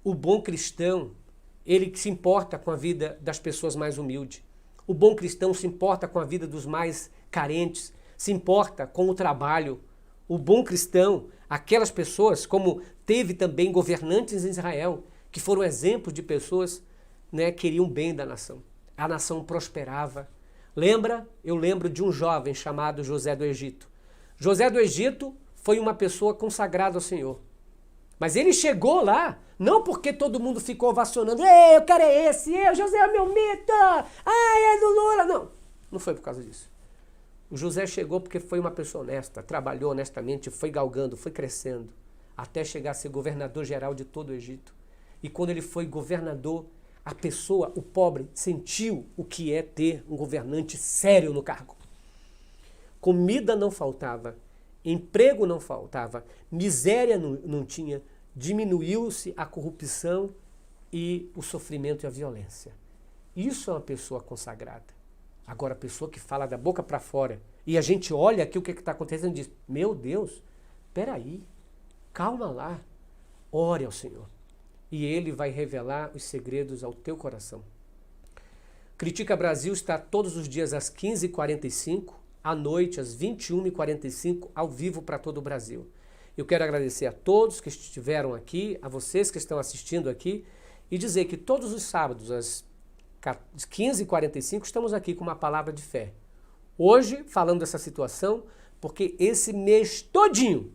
Speaker 1: O bom cristão, ele se importa com a vida das pessoas mais humildes. O bom cristão se importa com a vida dos mais carentes, se importa com o trabalho. O bom cristão, aquelas pessoas, como teve também governantes em Israel, que foram exemplos de pessoas, né, que queriam bem da nação. A nação prosperava. Eu lembro de um jovem chamado José do Egito. José do Egito foi uma pessoa consagrada ao Senhor. Mas ele chegou lá, não porque todo mundo ficou ovacionando, ei, eu quero esse, José é meu mito, ai, é do Lula. Não foi por causa disso. O José chegou porque foi uma pessoa honesta, trabalhou honestamente, foi galgando, foi crescendo, até chegar a ser governador geral de todo o Egito. E quando ele foi governador, a pessoa, o pobre, sentiu o que é ter um governante sério no cargo. Comida não faltava. Emprego não faltava, miséria não tinha, diminuiu-se a corrupção e o sofrimento e a violência. Isso é uma pessoa consagrada. Agora, a pessoa que fala da boca para fora e a gente olha aqui o que está acontecendo e diz, meu Deus, peraí, calma lá, ore ao Senhor. E Ele vai revelar os segredos ao teu coração. Critica Brasil está todos os dias às 15h45, à noite às 21h45, ao vivo para todo o Brasil. Eu quero agradecer a todos que estiveram aqui, a vocês que estão assistindo aqui, e dizer que todos os sábados às 15h45 estamos aqui com uma palavra de fé. Hoje, falando dessa situação, porque esse mês todinho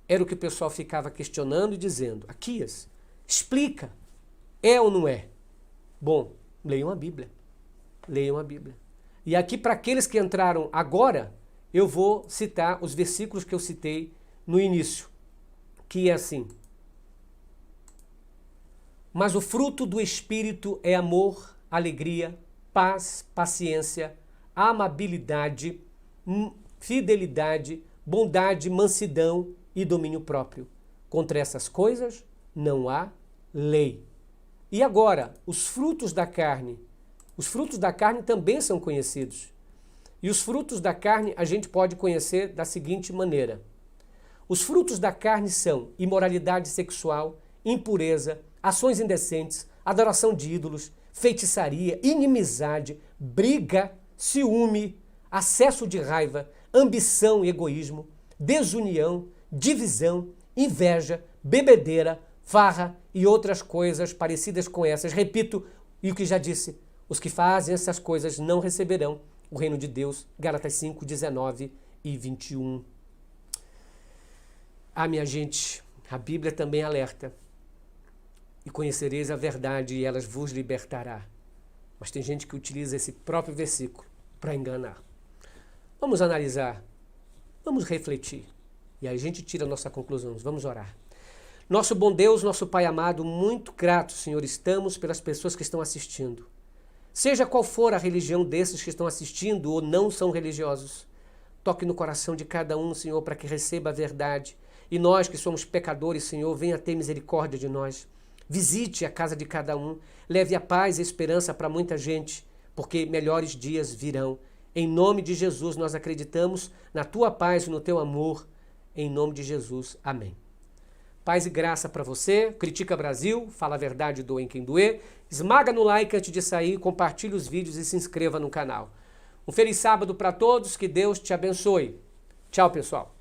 Speaker 1: era o que o pessoal ficava questionando e dizendo, Aquias, explica, é ou não é? Bom, leiam a Bíblia. Leiam a Bíblia. E aqui, para aqueles que entraram agora, eu vou citar os versículos que eu citei no início, que é assim. Mas o fruto do Espírito é amor, alegria, paz, paciência, amabilidade, fidelidade, bondade, mansidão e domínio próprio. Contra essas coisas não há lei. E agora, os frutos da carne. Os frutos da carne também são conhecidos. E os frutos da carne a gente pode conhecer da seguinte maneira. Os frutos da carne são imoralidade sexual, impureza, ações indecentes, adoração de ídolos, feitiçaria, inimizade, briga, ciúme, acesso de raiva, ambição e egoísmo, desunião, divisão, inveja, bebedeira, farra e outras coisas parecidas com essas. Repito, e o que já disse, os que fazem essas coisas não receberão o reino de Deus. Gálatas 5, 19 e 21. Ah, minha gente, a Bíblia também alerta. E conhecereis a verdade e elas vos libertará. Mas tem gente que utiliza esse próprio versículo para enganar. Vamos analisar, vamos refletir. E aí a gente tira a nossa conclusão, vamos orar. Nosso bom Deus, nosso Pai amado, muito grato, Senhor, estamos pelas pessoas que estão assistindo. Seja qual for a religião desses que estão assistindo ou não são religiosos, toque no coração de cada um, Senhor, para que receba a verdade. E nós que somos pecadores, Senhor, venha ter misericórdia de nós. Visite a casa de cada um, leve a paz e a esperança para muita gente, porque melhores dias virão. Em nome de Jesus nós acreditamos na Tua paz e no Teu amor. Em nome de Jesus, amém. Paz e graça para você. Critica Brasil, fala a verdade, doa em quem doer. Esmaga no like antes de sair, compartilhe os vídeos e se inscreva no canal. Um feliz sábado para todos, que Deus te abençoe. Tchau, pessoal.